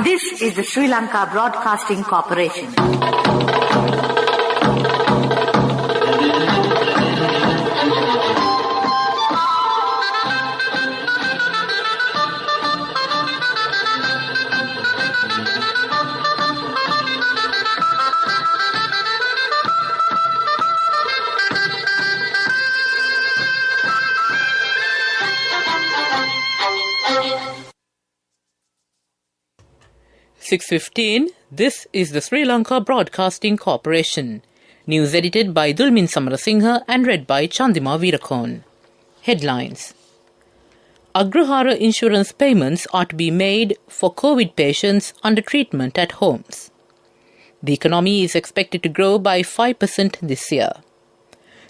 This is the Sri Lanka Broadcasting Corporation. (6:15). This is the Sri Lanka Broadcasting Corporation. News edited by Dulmin Samarasinghe and read by Chandima Veerakon. Headlines. Agrahara insurance payments are to be made for COVID patients under treatment at homes. The economy is expected to grow by 5% this year.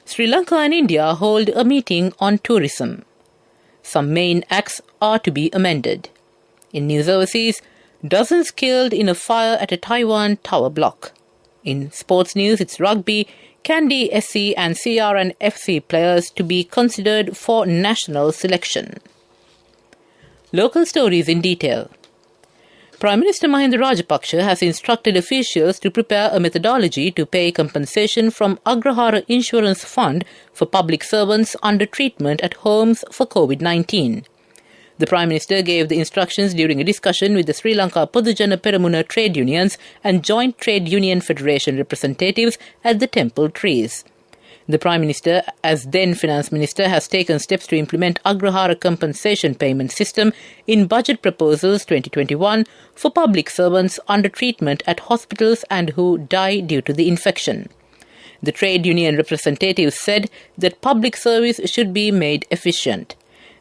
Sri Lanka and India hold a meeting on tourism. Some main acts are to be amended. In news overseas, dozens killed in a fire at a Taiwan tower block. In sports news, it's rugby. Can the SC and CR and FC players to be considered for national selection? Local stories in detail. Prime Minister Mahinda Rajapaksa has instructed officials to prepare a methodology to pay compensation from Agrahara Insurance Fund for public servants under treatment at homes for COVID-19. The Prime Minister gave the instructions during a discussion with the Sri Lanka Podujana Peramuna trade unions and Joint Trade Union Federation representatives at the Temple Trees. The Prime Minister, as then Finance Minister, has taken steps to implement Agrahara compensation payment system in Budget Proposals 2021 for public servants under treatment at hospitals and who die due to the infection. The trade union representatives said that public service should be made efficient.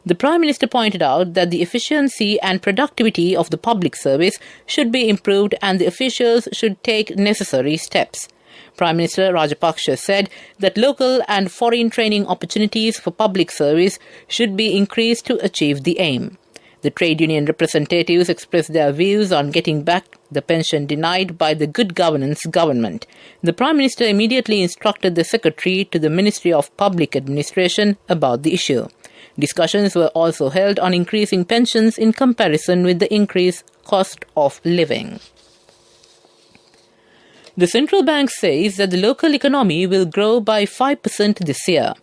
The Prime Minister pointed out that the efficiency and productivity of the public service should be improved and the officials should take necessary steps. Prime Minister Rajapaksa said that local and foreign training opportunities for public service should be increased to achieve the aim. The trade union representatives expressed their views on getting back the pension denied by the Good Governance government. The Prime Minister immediately instructed the Secretary to the Ministry of Public Administration about the issue. Discussions were also held on increasing pensions in comparison with the increased cost of living. The central bank says that the local economy will grow by 5% this year.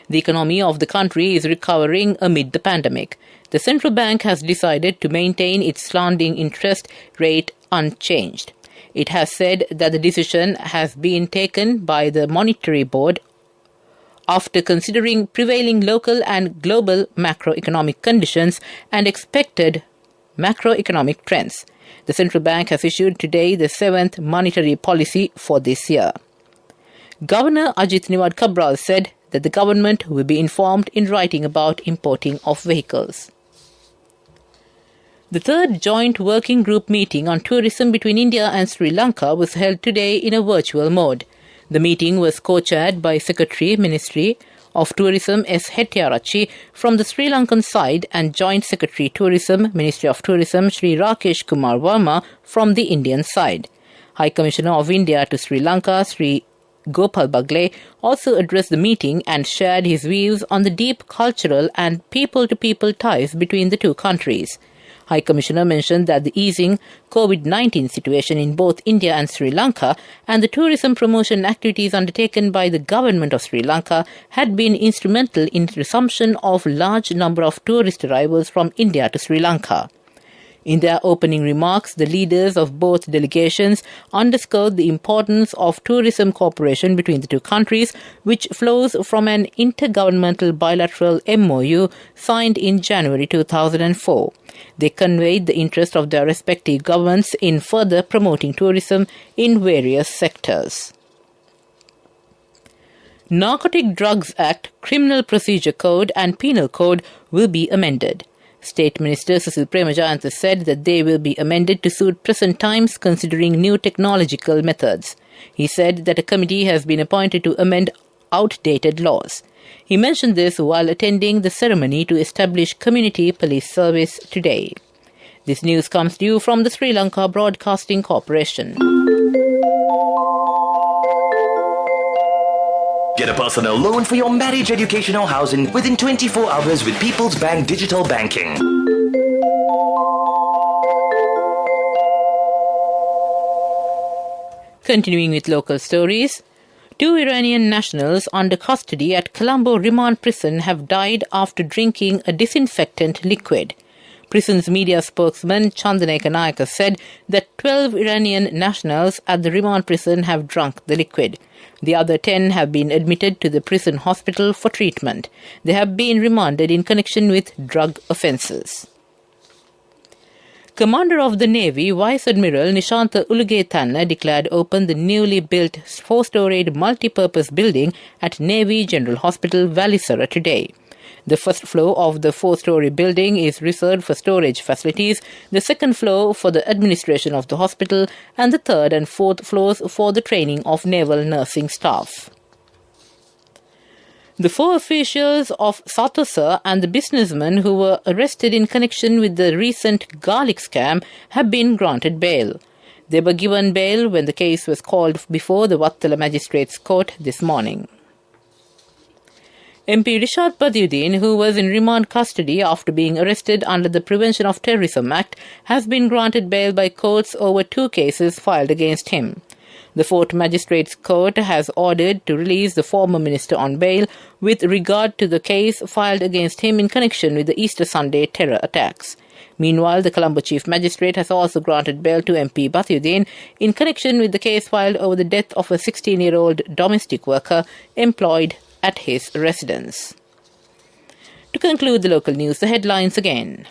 The economy of the country is recovering amid the pandemic. The central bank has decided to maintain its slanting interest rate unchanged. It has said that the decision has been taken by the Monetary Board after considering prevailing local and global macroeconomic conditions and expected macroeconomic trends. The central bank has issued today the 7th monetary policy for this year. Governor Ajit Niwad Cabral said that the government will be informed in writing about importing of vehicles. The third joint working group meeting on tourism between India and Sri Lanka was held today in a virtual mode. The meeting was co-chaired by Secretary Ministry of Tourism S. Hettiarachchi from the Sri Lankan side and Joint Secretary Tourism, Ministry of Tourism Sri Rakesh Kumar Verma from the Indian side. High Commissioner of India to Sri Lanka, Sri Gopal Bagle, also addressed the meeting and shared his views on the deep cultural and people-to-people ties between the two countries. High Commissioner mentioned that the easing COVID-19 situation in both India and Sri Lanka and the tourism promotion activities undertaken by the government of Sri Lanka had been instrumental in resumption of large number of tourist arrivals from India to Sri Lanka. In their opening remarks, the leaders of both delegations underscored the importance of tourism cooperation between the two countries, which flows from an intergovernmental bilateral MOU signed in January 2004. They conveyed the interest of their respective governments in further promoting tourism in various sectors. Narcotic Drugs Act, Criminal Procedure Code and Penal Code will be amended. State Minister Cecil Premajayantha said that they will be amended to suit present times considering new technological methods. He said that a committee has been appointed to amend outdated laws. He mentioned this while attending the ceremony to establish Community Police Service today. This news comes to you from the Sri Lanka Broadcasting Corporation. Get a personal loan for your marriage, education or housing within 24 hours with People's Bank Digital Banking. Continuing with local stories, 2 Iranian nationals under custody at Colombo remand prison have died after drinking a disinfectant liquid. Prison's media spokesman Chandaneka Nayaka said that 12 Iranian nationals at the remand prison have drunk the liquid. The other 10 have been admitted to the prison hospital for treatment. They have been remanded in connection with drug offences. Commander of the Navy, Vice Admiral Nishanta Ulugetana declared open the newly built 4-storied multi-purpose building at Navy General Hospital, Valisara today. The first floor of the 4-story building is reserved for storage facilities, the second floor for the administration of the hospital, and the third and fourth floors for the training of naval nursing staff. The 4 officials of Satosa and the businessmen who were arrested in connection with the recent garlic scam have been granted bail. They were given bail when the case was called before the Wattala Magistrates Court this morning. MP Rishad Badiuddin, who was in remand custody after being arrested under the Prevention of Terrorism Act, has been granted bail by courts over 2 cases filed against him. The Fourth Magistrates Court has ordered to release the former minister on bail with regard to the case filed against him in connection with the Easter Sunday terror attacks. Meanwhile, the Colombo Chief Magistrate has also granted bail to MP Badiuddin in connection with the case filed over the death of a 16-year-old domestic worker employed at his residence. To conclude the local news, the headlines again.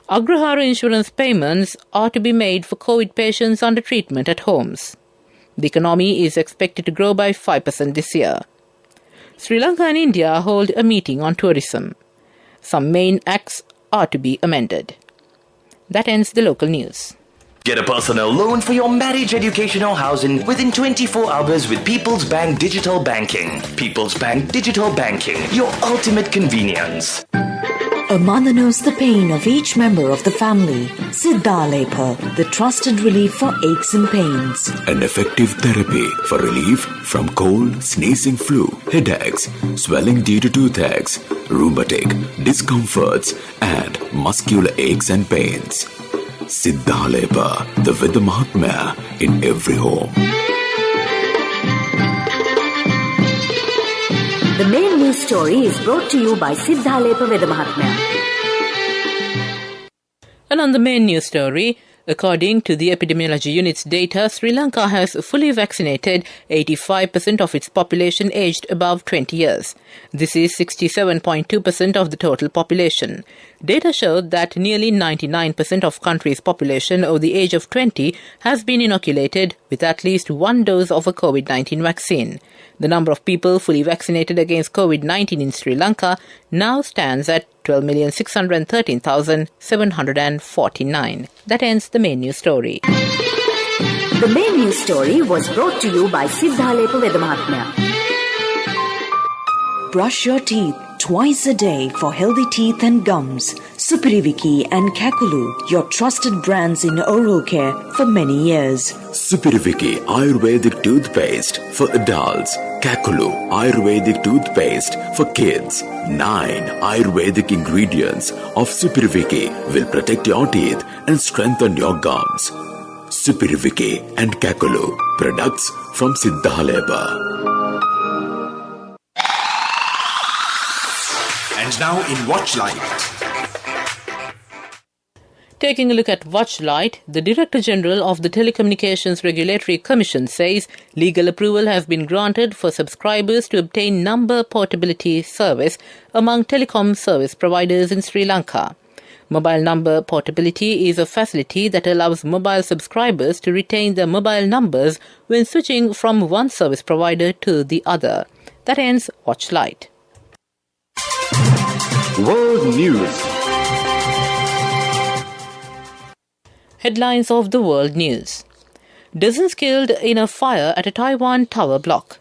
Agrahara insurance payments are to be made for COVID patients under treatment at homes. The economy is expected to grow by 5% this year. Sri Lanka and India hold a meeting on tourism. Some main acts are to be amended. That ends the local news. Get a personal loan for your marriage, education or housing within 24 hours with People's Bank Digital Banking. People's Bank Digital Banking, your ultimate convenience. A mother knows the pain of each member of the family. Siddhalepa, the trusted relief for aches and pains. An effective therapy for relief from cold, sneezing, flu, headaches, swelling due to toothaches, rheumatic, discomforts, and muscular aches and pains. Siddhalepa, the Vidya Mahatmya in every home. The main news story is brought to you by Siddhalepa Vidya Mahatmya. And on the main news story, according to the epidemiology unit's data, Sri Lanka has fully vaccinated 85% of its population aged above 20 years. This is 67.2% of the total population. Data showed that nearly 99% of country's population over the age of 20 has been inoculated with at least 1 dose of a COVID-19 vaccine. The number of people fully vaccinated against COVID-19 in Sri Lanka now stands at 12,613,749. That ends the main news story. The main news story was brought to you by Siddhalepa Vidya Mahatmya. Brush your teeth twice a day for healthy teeth and gums. Supiriviki and Kakulu, your trusted brands in oral care for many years. Supiriviki Ayurvedic toothpaste for adults. Kakulu Ayurvedic toothpaste for kids. 9 Ayurvedic ingredients of Supiriviki will protect your teeth and strengthen your gums. Supiriviki and Kakulu, products from Siddhalepa. And now in Watchlight. Taking a look at Watchlight, the Director General of the Telecommunications Regulatory Commission says legal approval has been granted for subscribers to obtain number portability service among telecom service providers in Sri Lanka. Mobile number portability is a facility that allows mobile subscribers to retain their mobile numbers when switching from one service provider to the other. That ends Watchlight. World News. Headlines of the world news. Dozens killed in a fire at a Taiwan tower block.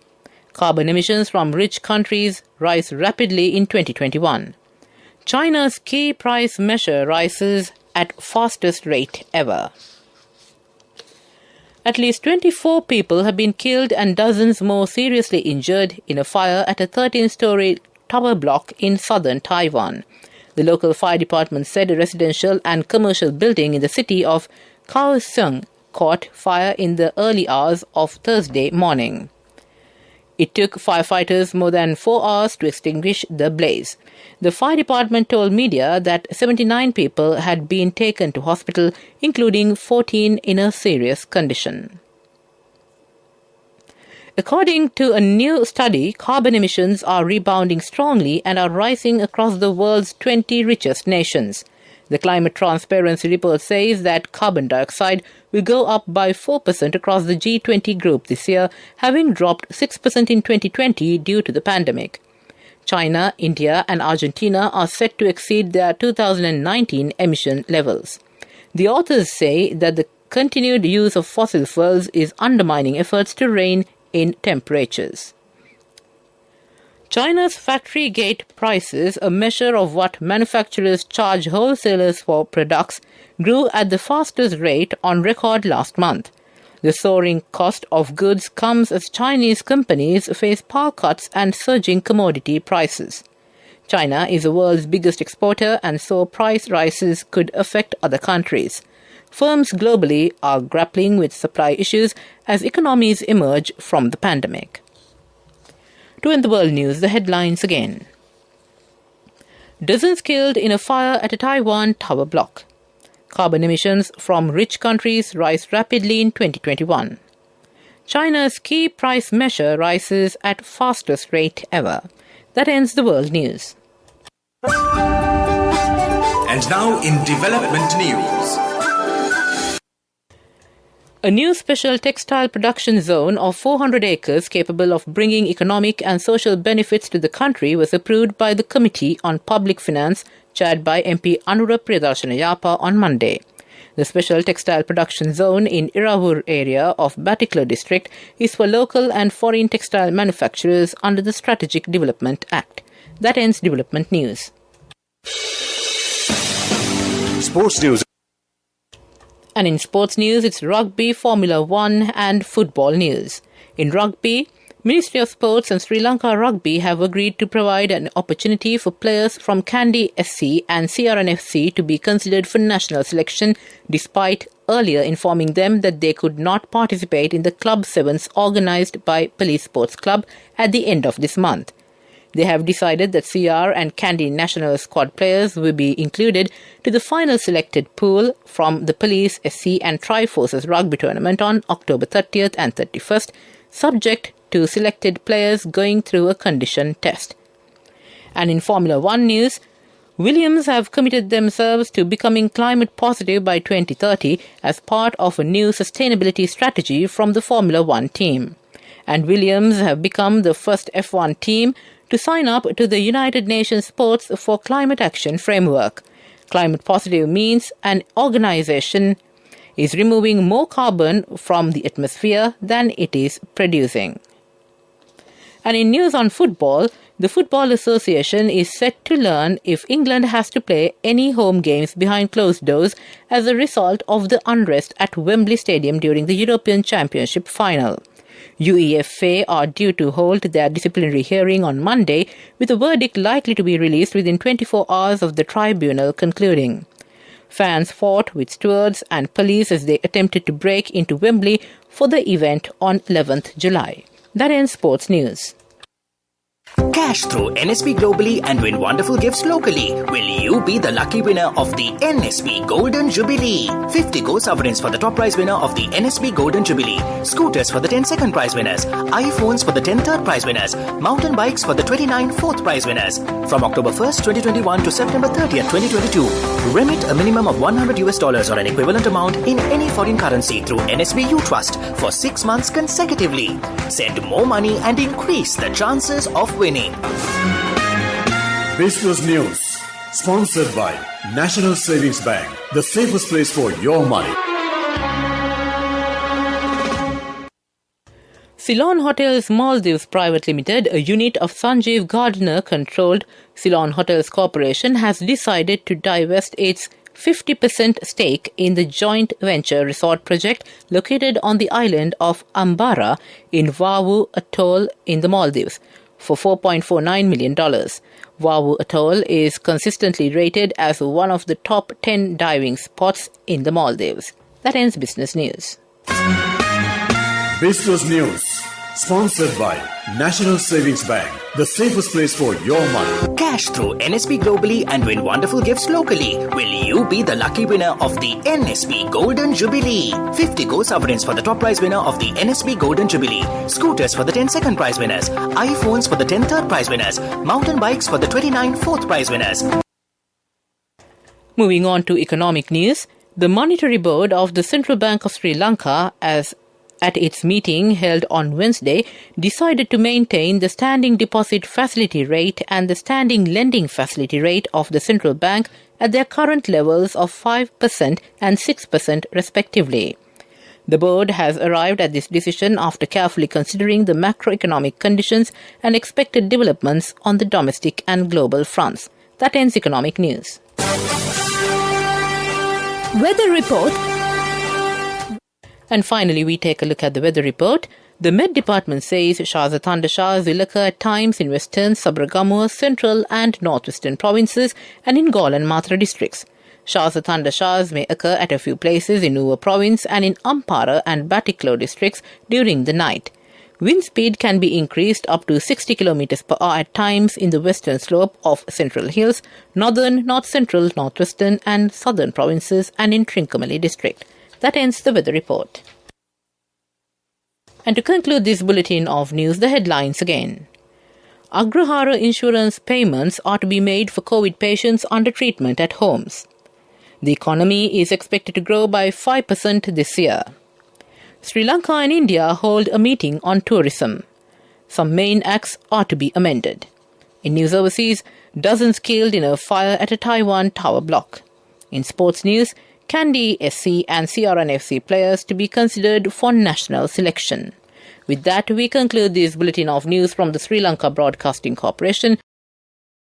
Carbon emissions from rich countries rise rapidly in 2021. China's key price measure rises at fastest rate ever. At least 24 people have been killed and dozens more seriously injured in a fire at a 13-story tower block in southern Taiwan. The local fire department said a residential and commercial building in the city of Kaohsiung caught fire in the early hours of Thursday morning. It took firefighters more than 4 hours to extinguish the blaze. The fire department told media that 79 people had been taken to hospital, including 14 in a serious condition. According to a new study, carbon emissions are rebounding strongly and are rising across the world's 20 richest nations. The Climate Transparency Report says that carbon dioxide will go up by 4% across the G20 group this year, having dropped 6% in 2020 due to the pandemic. China, India and Argentina are set to exceed their 2019 emission levels. The authors say that the continued use of fossil fuels is undermining efforts to rein in temperatures. China's factory gate prices, a measure of what manufacturers charge wholesalers for products, grew at the fastest rate on record last month. The soaring cost of goods comes as Chinese companies face power cuts and surging commodity prices. China is the world's biggest exporter, and so price rises could affect other countries. Firms globally are grappling with supply issues as economies emerge from the pandemic. To end the world news, the headlines again. Dozens killed in a fire at a Taiwan tower block. Carbon emissions from rich countries rise rapidly in 2021. China's key price measure rises at fastest rate ever. That ends the world news. And now in development news. A new special textile production zone of 400 acres capable of bringing economic and social benefits to the country was approved by the Committee on Public Finance, chaired by MP Anura Priyadarshana on Monday. The special textile production zone in Iravur area of Batikla district is for local and foreign textile manufacturers under the Strategic Development Act. That ends development news. Sports news. And in sports news, it's rugby, Formula 1 and football news. In rugby, Ministry of Sports and Sri Lanka Rugby have agreed to provide an opportunity for players from Kandy SC and CRNFC to be considered for national selection, despite earlier informing them that they could not participate in the Club Sevens organised by Police Sports Club at the end of this month. They have decided that CR and Kandy national squad players will be included to the final selected pool from the Police, SC and Tri-Forces rugby tournament on October 30th and 31st, subject to selected players going through a condition test. And in Formula 1 news, Williams have committed themselves to becoming climate positive by 2030 as part of a new sustainability strategy from the Formula 1 team. And Williams have become the first F1 team to sign up to the United Nations Sports for Climate Action Framework. Climate positive means an organization is removing more carbon from the atmosphere than it is producing. And in news on football, the Football Association is set to learn if England has to play any home games behind closed doors as a result of the unrest at Wembley Stadium during the European Championship final. UEFA are due to hold their disciplinary hearing on Monday, with a verdict likely to be released within 24 hours of the tribunal concluding. Fans fought with stewards and police as they attempted to break into Wembley for the event on 11th July. That ends sports news. Cash through NSB globally and win wonderful gifts locally. Will you be the lucky winner of the NSB Golden Jubilee? 50 gold sovereigns for the top prize winner of the NSB Golden Jubilee. Scooters for the 10 second prize winners. iPhones for the 10 third prize winners. Mountain bikes for the 29 fourth prize winners. From October 1st, 2021 to September 30th, 2022. Remit a minimum of $100 or an equivalent amount in any foreign currency through NSB U-Trust for 6 months consecutively. Send more money and increase the chances of winning. Business news. Sponsored by National Savings Bank. The safest place for your money. Ceylon Hotels Maldives Private Limited, a unit of Sanjeev Gardner-controlled Ceylon Hotels Corporation, has decided to divest its 50% stake in the joint venture resort project located on the island of Ambara in Vavu Atoll in the Maldives for $4.49 million. Vavu Atoll is consistently rated as one of the top 10 diving spots in the Maldives. That ends business news. Business News. Sponsored by National Savings Bank, the safest place for your money. Cash through NSB globally and win wonderful gifts locally. Will you be the lucky winner of the NSB Golden Jubilee? 50 Go sovereigns for the top prize winner of the NSB Golden Jubilee. Scooters for the 10 second prize winners. iPhones for the 10 third prize winners. Mountain bikes for the 29 fourth prize winners. Moving on to economic news, the Monetary Board of the Central Bank of Sri Lanka, at its meeting held on Wednesday, decided to maintain the standing deposit facility rate and the standing lending facility rate of the central bank at their current levels of 5% and 6% respectively. The board has arrived at this decision after carefully considering the macroeconomic conditions and expected developments on the domestic and global fronts. That ends economic news. Weather report. And finally, we take a look at the weather report. The Met Department says showers or thunder showers will occur at times in western, Sabaragamuwa, central and northwestern provinces and in Galle and Matra districts. Showers or thunder showers may occur at a few places in Nuwa province and in Ampara and Batiklo districts during the night. Wind speed can be increased up to 60 km per hour at times in the western slope of Central Hills, northern, north central, northwestern and southern provinces and in Trincomalee district. That ends the weather report. And to conclude this bulletin of news, the headlines again. Agrahara insurance payments are to be made for COVID patients under treatment at homes. The economy is expected to grow by 5% this year. Sri Lanka and India hold a meeting on tourism. Some main acts are to be amended. In news overseas, dozens killed in a fire at a Taiwan tower block. In sports news, Kandy SC and CRN FC players to be considered for national selection. With that, we conclude this bulletin of news from the Sri Lanka Broadcasting Corporation.